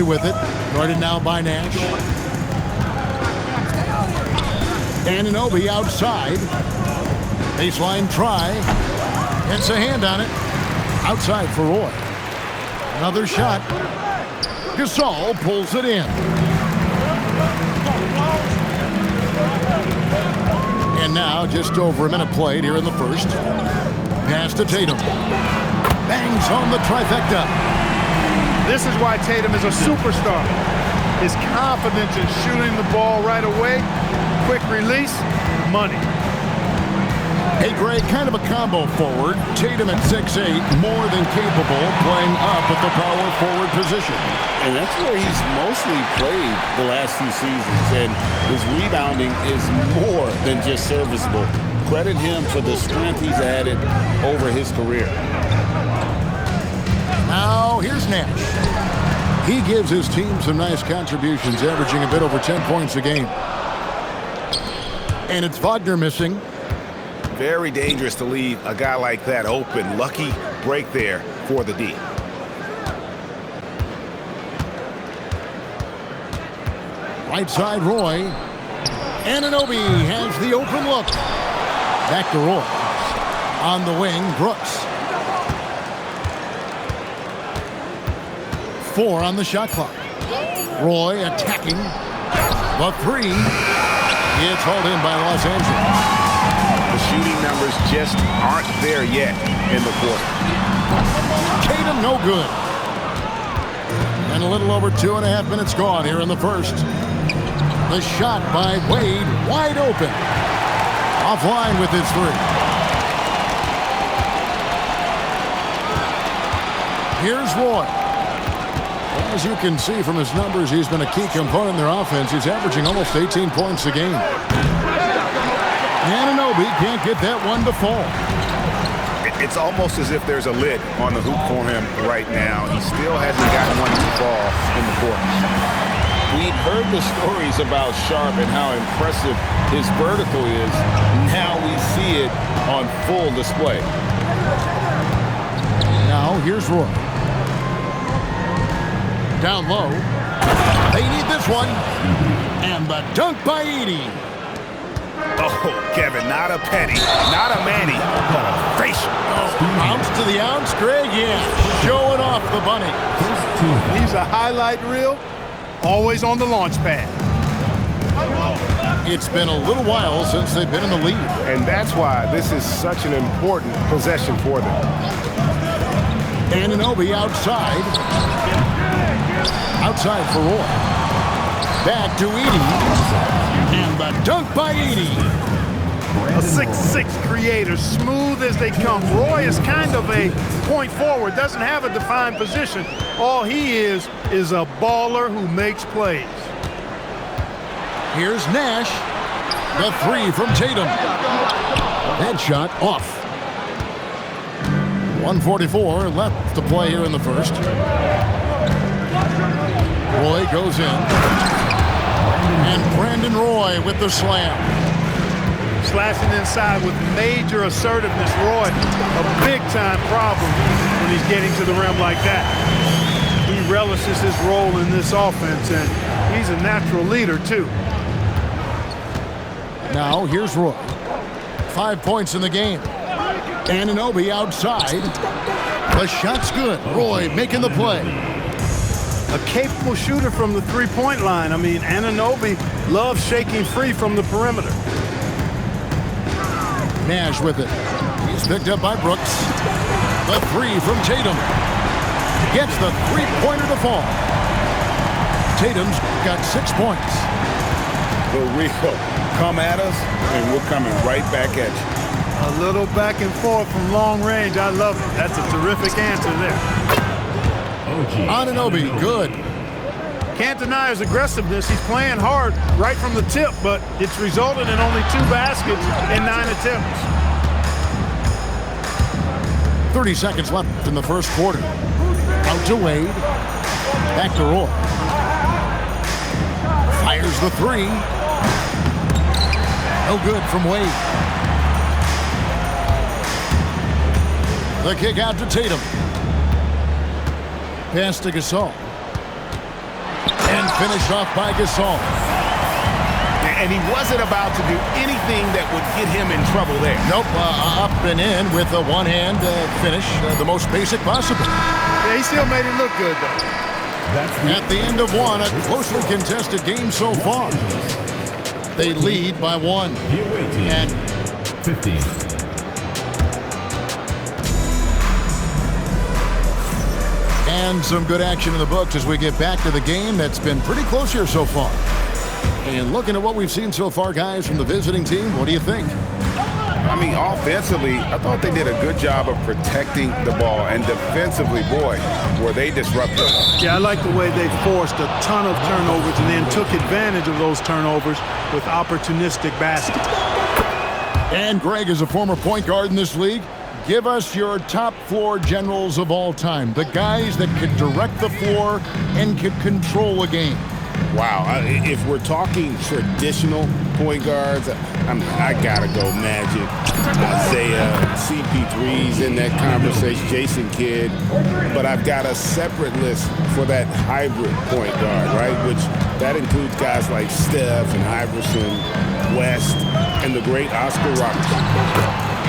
Roy with it. Guarded now by Nash. Anunoby outside. Baseline try. Gets a hand on it. Outside for Roy. Another shot. Gasol pulls it in. And now just over a minute played here in the first. Pass to Tatum. Bangs home the trifecta. This is why Tatum is a superstar. His confidence in shooting the ball right away, quick release, money. Hey, Greg, kind of a combo forward. Tatum at 6'8", more than capable, playing up at the power forward position. And that's where he's mostly played the last few seasons, and his rebounding is more than just serviceable. Credit him for the strength he's added over his career. Now, here's Nash. He gives his team some nice contributions, averaging a bit over 10 points a game. And it's Wagner missing. Very dangerous to leave a guy like that open. Lucky break there for the D. Right side, Roy. Anunoby has the open look. Back to Roy. On the wing, Brooks. 4 on the shot clock. Roy attacking. The 3. It's hauled in by Los Angeles. The shooting numbers just aren't there yet in the quarter. Tatum no good. And a little over 2.5 minutes gone here in the first. The shot by Wade, wide open. Offline with his 3. Here's Roy. As you can see from his numbers, he's been a key component in their offense. He's averaging almost 18 points a game. Anunoby can't get that one to fall. It's almost as if there's a lid on the hoop for him right now. He still hasn't gotten one to fall in the quarter. We've heard the stories about Sharp and how impressive his vertical is. Now we see it on full display. Now here's Roy. Down low. They need this one. And the dunk by Edey. Oh, Kevin, not a penny, not a Manny, but a facial. Ounce to the ounce, Greg, yeah. Showing off the bunny. He's a highlight reel, always on the launch pad. It's been a little while since they've been in the lead. And that's why this is such an important possession for them. Anunoby outside. Outside for Roy. Back to Edey. And the dunk by Edey. A 6'6" creator, smooth as they come. Roy is kind of a point forward, doesn't have a defined position. All he is a baller who makes plays. Here's Nash. The 3 from Tatum. That shot off. 1:44 left to play here in the first. Roy goes in. And Brandon Roy with the slam. Slashing inside with major assertiveness. Roy, a big-time problem when he's getting to the rim like that. He relishes his role in this offense, and he's a natural leader, too. Now, here's Roy. 5 points in the game. Anunoby outside. The shot's good. Roy making the play. A capable shooter from the three-point line. I mean, Anunoby loves shaking free from the perimeter. Nash with it. He's picked up by Brooks. The 3 from Tatum. Gets the three-pointer to fall. Tatum's got 6 points. The real come at us, and we're coming right back at you. A little back and forth from long range. I love it. That's a terrific answer there. Anunoby, good. Can't deny his aggressiveness. He's playing hard right from the tip, but it's resulted in only 2 baskets in 9 attempts. 30 seconds left in the first quarter. Out to Wade. Back to Roy. Fires the 3. No good from Wade. The kick out to Tatum. Pass to Gasol. And finished off by Gasol. And he wasn't about to do anything that would get him in trouble there. Nope, up and in with a one-hand finish, the most basic possible. Yeah, he still made it look good, though. At the end of one, a closely contested game so far. They lead by 1. And 15. And some good action in the books as we get back to the game that's been pretty close here so far. And looking at what we've seen so far, guys, from the visiting team, what do you think? I mean, offensively, I thought they did a good job of protecting the ball. And defensively, boy, were they disruptive. Yeah, I like the way they forced a ton of turnovers and then took advantage of those turnovers with opportunistic baskets. And Greg is a former point guard in this league. Give us your top floor generals of all time, the guys that could direct the floor and could control a game. Wow, if we're talking traditional point guards, I gotta go Magic, Isaiah, CP3's in that conversation, Jason Kidd. But I've got a separate list for that hybrid point guard, right? Which that includes guys like Steph and Iverson, West, and the great Oscar Robertson.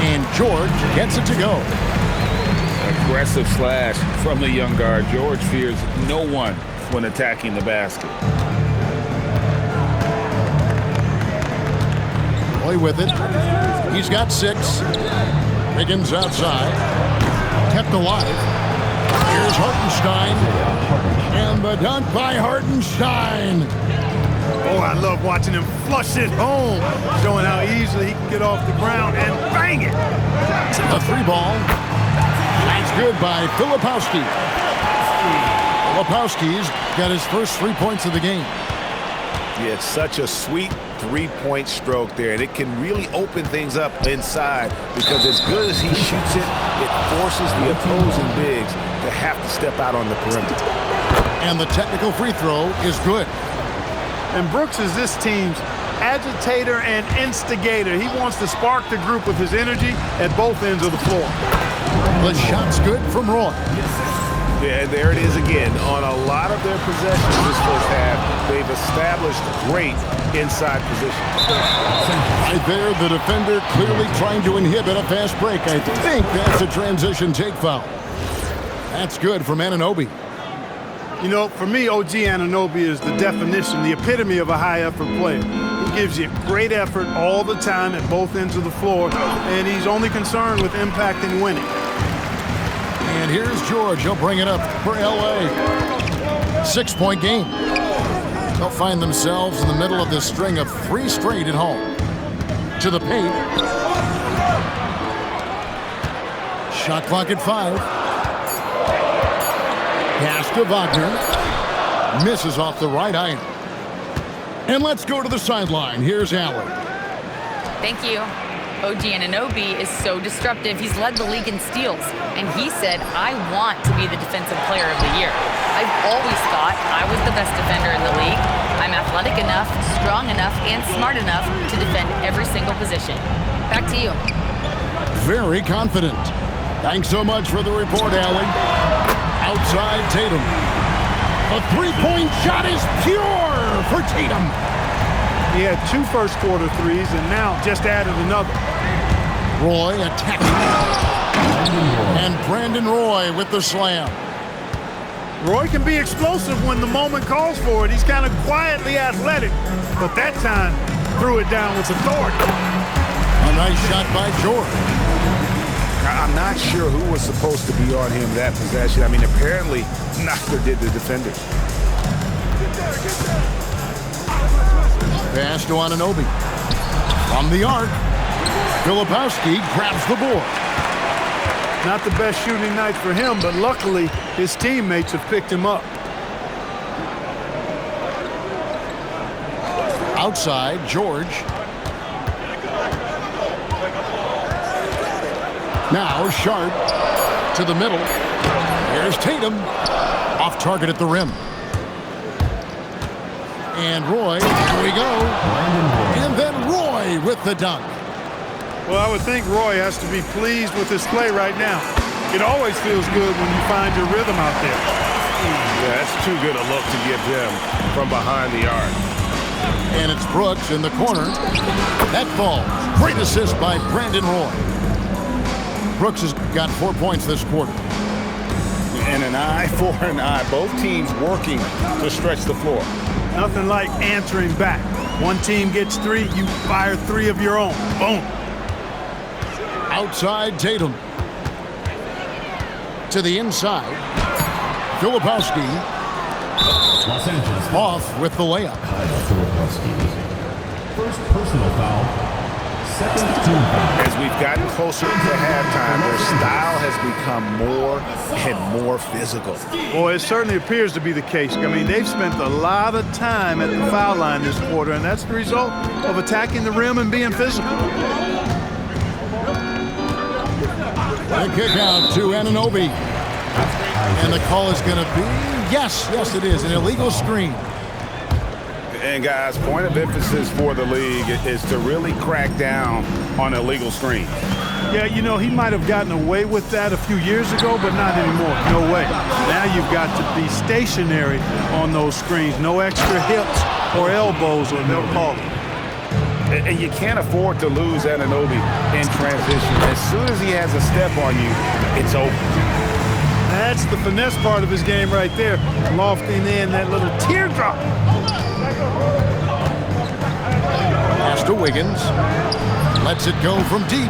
And George gets it to go. Aggressive slash from the young guard. George fears no one when attacking the basket. Roy with it. He's got 6. Higgins outside. Kept alive. Here's Hartenstein. And the dunk by Hartenstein. Oh, I love watching him flush it home, showing how easily he can get off the ground and bang it. A 3-ball. That's good by Filipowski. Filipowski's got his first 3 points of the game. Yeah, it's such a sweet 3-point stroke there, and it can really open things up inside because as good as he shoots it, it forces the opposing bigs to have to step out on the perimeter. And the technical free throw is good. And Brooks is this team's agitator and instigator. He wants to spark the group with his energy at both ends of the floor. The shot's good from Roy. Yeah, and there it is again. On a lot of their possessions this first half, they've established great inside position. Right there, the defender clearly trying to inhibit a fast break. I think that's a transition take foul. That's good from Anunoby. You know, for me, OG Anunoby is the definition, the epitome of a high-effort player. He gives you great effort all the time at both ends of the floor, and he's only concerned with impact and winning. And here's George. He'll bring it up for L.A. 6-point game. They'll find themselves in the middle of this string of 3 straight at home. To the paint. Shot clock at 5. Pass to Wagner. Misses off the right iron. And let's go to the sideline. Here's Allen. Thank you. OG Anunoby is so disruptive. He's led the league in steals. And he said, I want to be the defensive player of the year. I've always thought I was the best defender in the league. I'm athletic enough, strong enough, and smart enough to defend every single position. Back to you. Very confident. Thanks so much for the report, Allie. Outside Tatum. A 3-point shot is pure for Tatum. He had 2 first-quarter threes and now just added another. Roy attacking. And Brandon Roy with the slam. Roy can be explosive when the moment calls for it. He's kind of quietly athletic, but that time threw it down with authority. A nice shot by George. I'm not sure who was supposed to be on him that possession. I mean, apparently neither did the defenders. Pass to Anunoby. From the arc, Filipowski grabs the board. Not the best shooting night for him, but luckily his teammates have picked him up. Outside, George. Now Sharp to the middle. Here's Tatum. Off target at the rim. And Roy, here we go. And then Roy with the dunk. Well, I would think Roy has to be pleased with his play right now. It always feels good when you find your rhythm out there. Yeah, that's too good a look to give him from behind the arc. And it's Brooks in the corner. That ball. Great assist by Brandon Roy. Brooks has got 4 points this quarter. And an eye for an eye. Both teams working to stretch the floor. Nothing like answering back. One team gets 3, you fire 3 of your own. Boom. Outside Tatum. To the inside. Filipowski. Los Angeles Off with the layup. First personal foul. Second team foul. As we've gotten closer to halftime, their style has become more and more physical. Boy, it certainly appears to be the case. I mean, they've spent a lot of time at the foul line this quarter, and that's the result of attacking the rim and being physical. The kick out to Anunoby. And the call is going to be, yes, it is, an illegal screen. And guys, point of emphasis for the league is to really crack down on illegal screens. Yeah, you know, he might have gotten away with that a few years ago, but not anymore. No way. Now you've got to be stationary on those screens. No extra hips or elbows, or they'll call it. And you can't afford to lose Anunoby in transition. As soon as he has a step on you, it's over. That's the finesse part of his game right there. Lofting in that little teardrop. Pass to Wiggins. Lets it go from deep.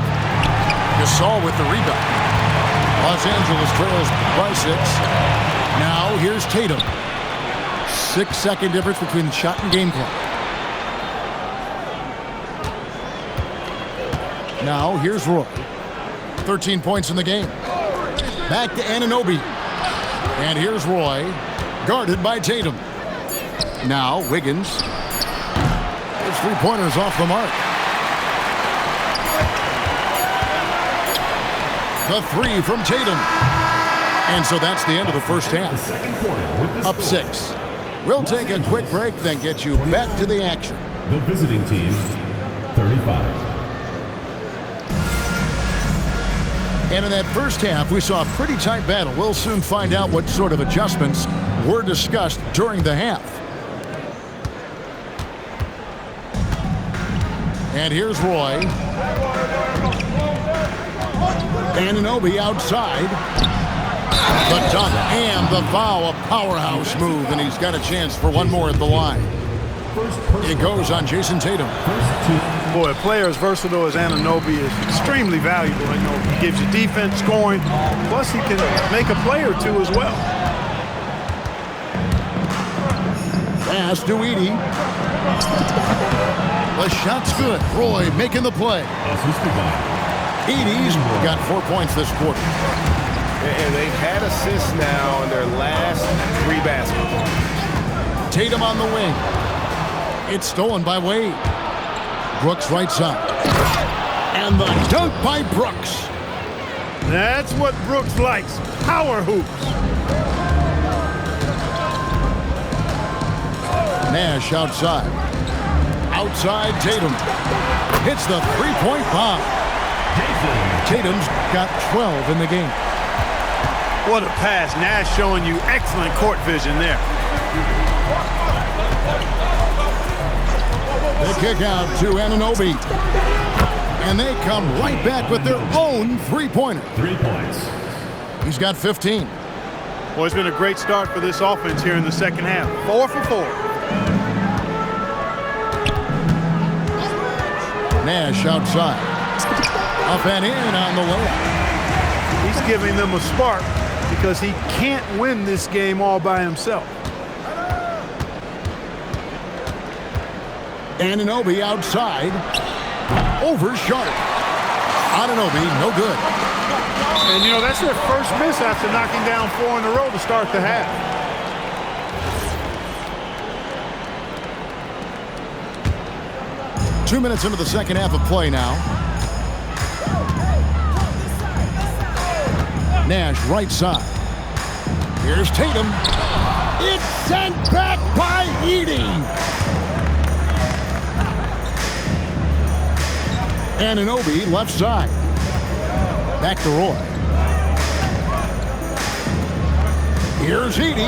Gasol with the rebound. Los Angeles trails by 6. Now here's Tatum. 6-second difference between the shot and game clock. Now here's Roy. 13 points in the game. Back to Anunoby. And here's Roy. Guarded by Tatum. Now Wiggins. His 3-pointers off the mark. The 3 from Tatum. And so that's the end of the first half. Up 6. We'll take a quick break, then get you back to the action. The visiting team, 35. And in that first half, we saw a pretty tight battle. We'll soon find out what sort of adjustments were discussed during the half. And here's Roy. Anunoby outside. The dunk and the foul, a powerhouse move, and he's got a chance for one more at the line. It goes on Jason Tatum. Boy, a player as versatile as Anunoby is extremely valuable. You know, he gives you defense, scoring, plus he can make a play or two as well. Pass to Edey. The shot's good. Roy making the play. Edey's got 4 points this quarter. And they've had assists now in their last 3 baskets. Tatum on the wing. It's stolen by Wade. Brooks right side. And the dunk by Brooks. That's what Brooks likes. Power hoops. Nash outside. Outside Tatum. Hits the 3-point bomb. Tatum's got 12 in the game. What a pass. Nash showing you excellent court vision there. They kick out to Anunoby. And they come right back with their own 3-pointer. 3 points. He's got 15. Well, it's been a great start for this offense here in the second half. 4 for 4. Nash outside. Up and in on the layup. He's giving them a spark because he can't win this game all by himself. Anunoby outside. Over Sharp. Anunoby, no good. And, you know, that's their first miss after knocking down 4 in a row to start the half. Two minutes into the second half of play now. Nash right side. Here's Tatum. It's sent back by Edey. Anunoby left side. Back to Roy. Here's Edey.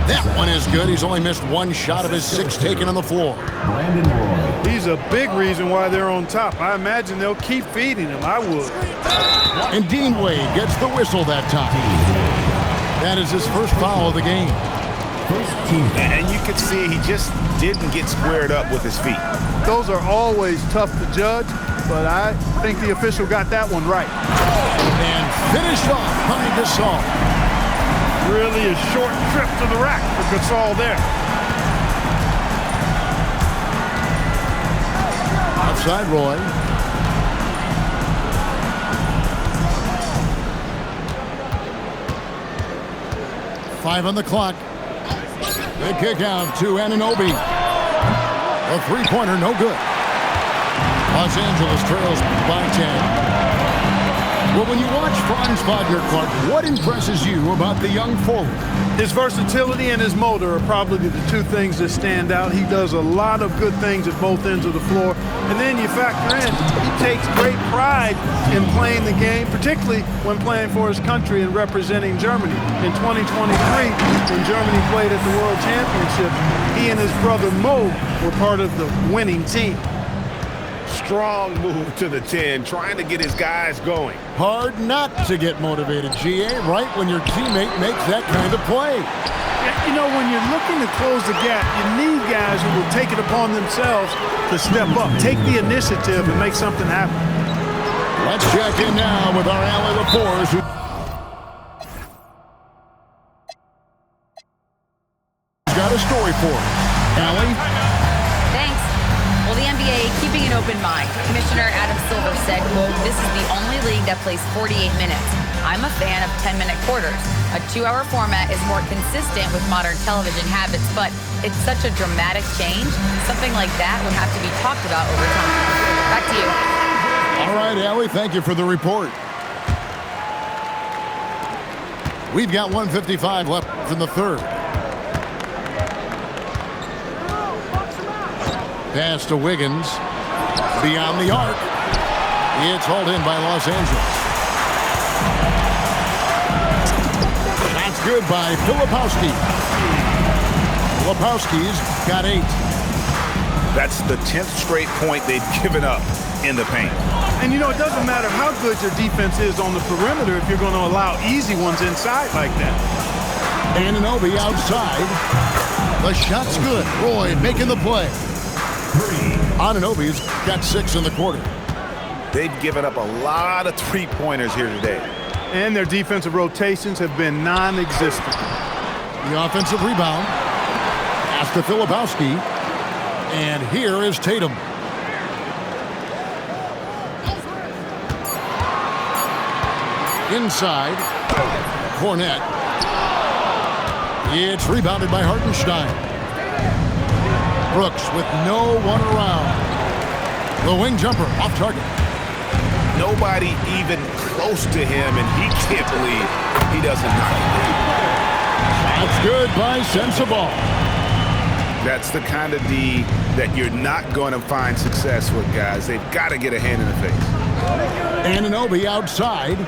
That one is good. He's only missed one shot of his 6 taken on the floor. Brandon Roy. He's a big reason why they're on top. I imagine they'll keep feeding him. I would. And Dean Wade gets the whistle that time. That is his first foul of the game. First team. And you can see he just didn't get squared up with his feet. Those are always tough to judge, but I think the official got that one right. And finished off by Gasol. Really a short trip to the rack for Gasol there. Outside Roy. Five on the clock. The kick out to Anunoby. A three-pointer, no good. Los Angeles trails by 10. Well, when you watch Franz Wagner-Clark, what impresses you about the young forward? His versatility and his motor are probably the two things that stand out. He does a lot of good things at both ends of the floor. And then you factor in, he takes great pride in playing the game, particularly when playing for his country and representing Germany. In 2023, when Germany played at the World Championship, he and his brother Mo were part of the winning team. Strong move to the 10, trying to get his guys going. Hard not to get motivated, GA, right when your teammate makes that kind of play. You know, when you're looking to close the gap, you need guys who will take it upon themselves to step up, take the initiative, and make something happen. Let's check in now with our Allie LaForce, who's got a story for us. Allie? Thanks. Well, the NBA keeping an open mind. Commissioner Adam Silver said, quote, "This is the only league that plays 48 minutes. I'm a fan of 10-minute quarters. A 2-hour format is more consistent with modern television habits, but it's such a dramatic change. Something like that would have to be talked about over time." Back to you. All right, Allie, thank you for the report. We've got 1:55 left in the third. Pass to Wiggins. Beyond the arc. It's hauled in by Los Angeles. That's good by Filipowski. Filipowski's got 8. That's the 10th straight point they've given up in the paint. And, you know, it doesn't matter how good your defense is on the perimeter if you're going to allow easy ones inside like that. Anunoby outside. The shot's good. Roy making the play. Anunoby's got 6 in the quarter. They've given up a lot of three-pointers here today. And their defensive rotations have been non-existent. The offensive rebound. Pass to Filipowski. And here is Tatum. Inside. Cornette. It's rebounded by Hartenstein. Brooks with no one around. The wing jumper off target. Nobody even close to him, and he can't believe he doesn't knock it down. That's good by Sensabaugh. That's the kind of D that you're not going to find success with, guys. They've got to get a hand in the face. Anunoby outside.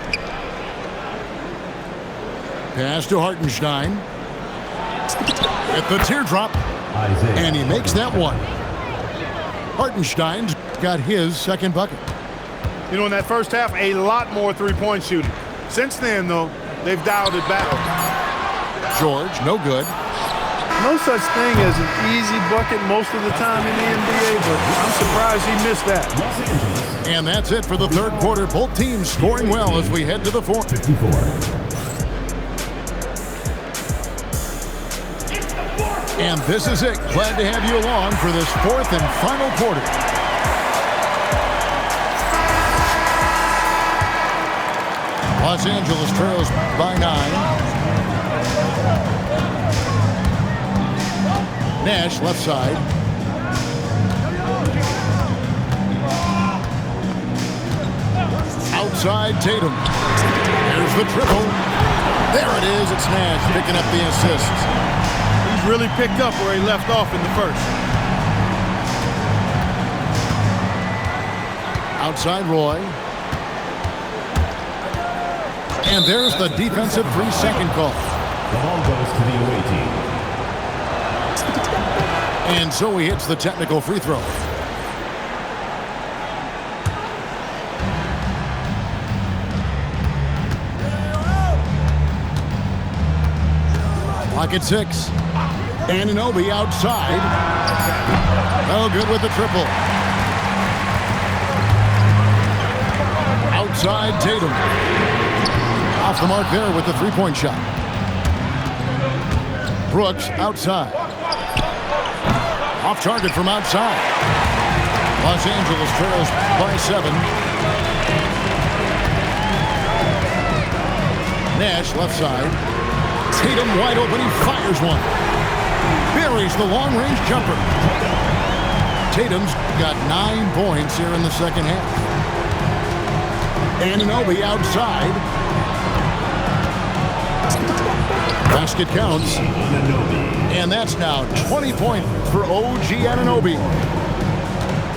Pass to Hartenstein. At the teardrop. And he makes that one. Hartenstein's got his second bucket. You know, in that first half, a lot more three-point shooting. Since then, though, they've dialed it back. George, no good. No such thing as an easy bucket most of the time in the NBA, but I'm surprised he missed that. And that's it for the third quarter. Both teams scoring well as we head to the fourth. 54. And this is it. Glad to have you along for this fourth and final quarter. Los Angeles trails by 9. Nash left side. Outside Tatum. Here's the triple. There it is. It's Nash picking up the assist. Really picked up where he left off in the first. Outside Roy. And there's the defensive 3-second call. The ball goes to the away team. And so he hits the technical free throw. Clock at 6. Anunoby outside. Oh, good with the triple. Outside Tatum. Off the mark there with the three-point shot. Brooks outside. Off target from outside. Los Angeles trails by 7. Nash left side. Tatum wide open. He fires one. Buries the long-range jumper. Tatum's got 9 points here in the second half. Anunoby outside. Basket counts. And that's now 20 points for OG Anunoby.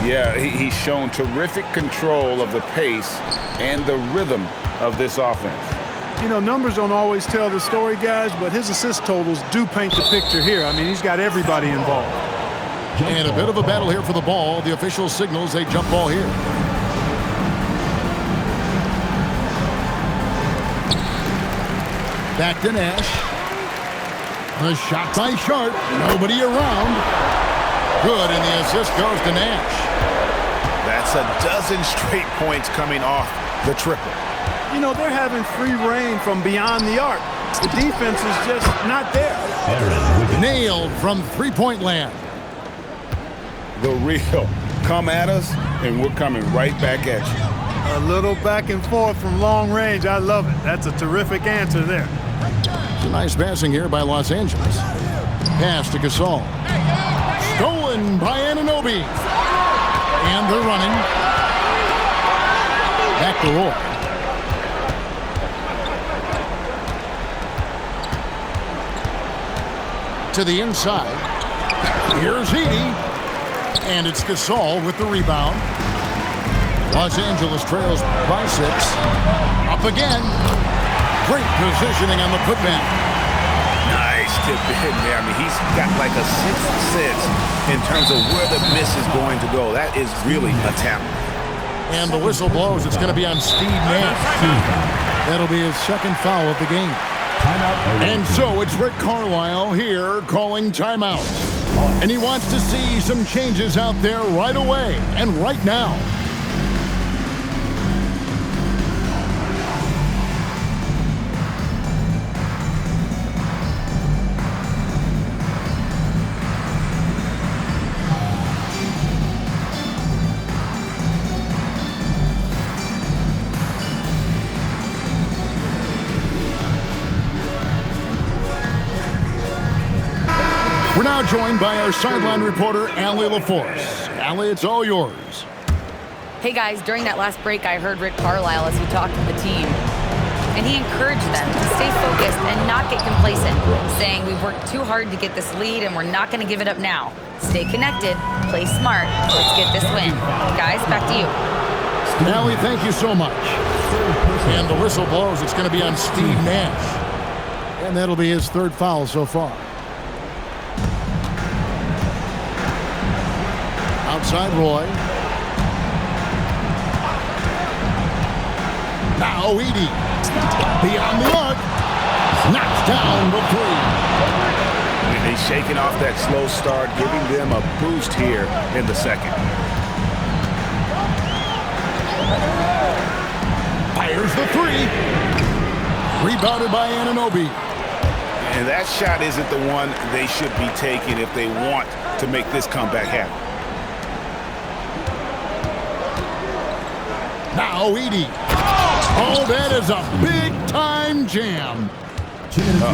Yeah, he's shown terrific control of the pace and the rhythm of this offense. You know, numbers don't always tell the story, guys, but his assist totals do paint the picture here. I mean, he's got everybody involved. And a bit of a battle here for the ball. The official signals a jump ball here. Back to Nash. A shot by Sharp. Nobody around. Good, and the assist goes to Nash. That's a dozen straight points coming off the triple. You know, they're having free reign from beyond the arc. The defense is just not there. Nailed from three-point land. The real. Come at us, and we're coming right back at you. A little back and forth from long range. I love it. That's a terrific answer there. It's a nice passing here by Los Angeles. Pass to Gasol. Stolen by Anunoby. And they're running. Back to Roy. To the inside. Here's Edey. And it's Gasol with the rebound. Los Angeles trails by 6. Up again. Great positioning on the putback. Nice tip in there. I mean, he's got like a sixth sense in terms of where the miss is going to go. That is really a talent. And the whistle blows. It's going to be on Steve Nash. That'll be his second foul of the game. And so it's Rick Carlisle here calling timeout. And he wants to see some changes out there right away and right now. We're now joined by our sideline reporter, Allie LaForce. Allie, it's all yours. Hey guys, during that last break, I heard Rick Carlisle as he talked to the team. And he encouraged them to stay focused and not get complacent, saying we've worked too hard to get this lead and we're not going to give it up now. Stay connected, play smart, let's get this win. Guys, back to you. Allie, thank you so much. And the whistle blows. It's going to be on Steve Nash. And that'll be his third foul so far. Outside Roy. Now Edey. Beyond the arc. Knocks down the three. And he's shaking off that slow start, giving them a boost here in the second. Fires the three. Rebounded by Anunoby. And that shot isn't the one they should be taking if they want to make this comeback happen. Now Edey. Oh, that is a big-time jam.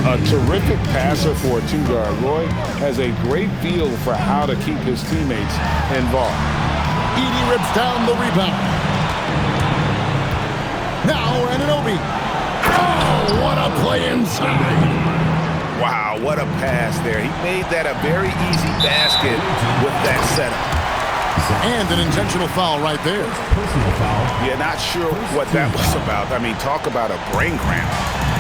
A terrific passer for a two-guard. Roy has a great feel for how to keep his teammates involved. Edey rips down the rebound. Now Anunoby. Oh, what a play inside. Wow, what a pass there. He made that a very easy basket with that setup. And an intentional foul right there. Personal foul. Yeah, not sure what that was about. I mean, talk about a brain cramp.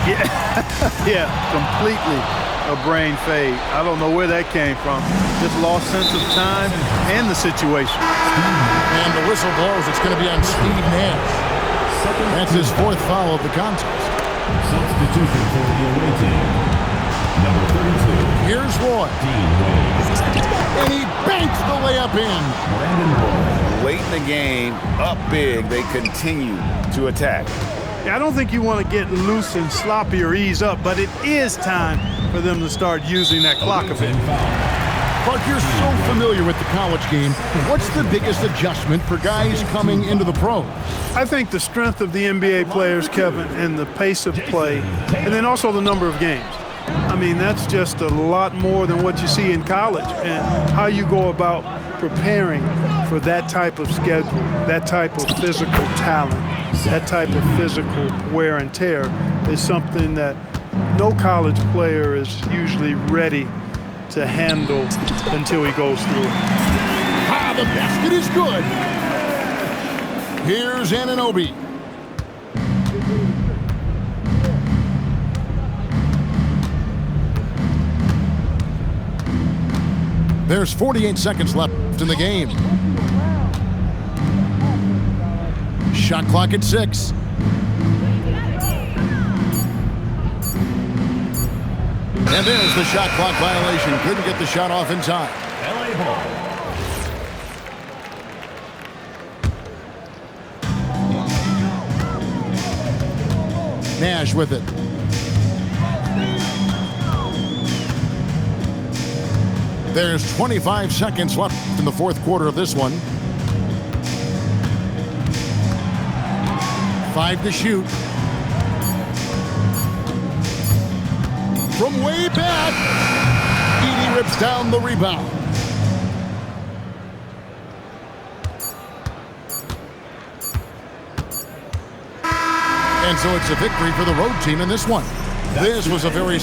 Yeah, completely a brain fade. I don't know where that came from. Just lost sense of time and the situation. And the whistle blows. It's going to be on Steve Nash. That's his 4th foul of the contest. Substitution for the away team. Number 32. Here's Roy. Dean Wade. And he banks the layup in. Brandon Roy. Late in the game, up big, they continue to attack. I don't think you want to get loose and sloppy or ease up, but it is time for them to start using that clock a bit. Clark, you're so familiar with the college game. What's the biggest adjustment for guys coming into the pros? I think the strength of the NBA players, Kevin, and the pace of play, and then also the number of games. I mean, that's just a lot more than what you see in college, and how you go about preparing for that type of schedule, that type of physical talent, that type of physical wear and tear is something that no college player is usually ready to handle until he goes through it. Ah, the basket is good. Here's Anunoby. There's 48 seconds left in the game. Shot clock at 6. And there's the shot clock violation. Couldn't get the shot off in time. LA ball. Nash with it. There's 25 seconds left in the 4th quarter of this one. 5 to shoot. From way back, Edey rips down the rebound. And so it's a victory for the road team in this one. This was a very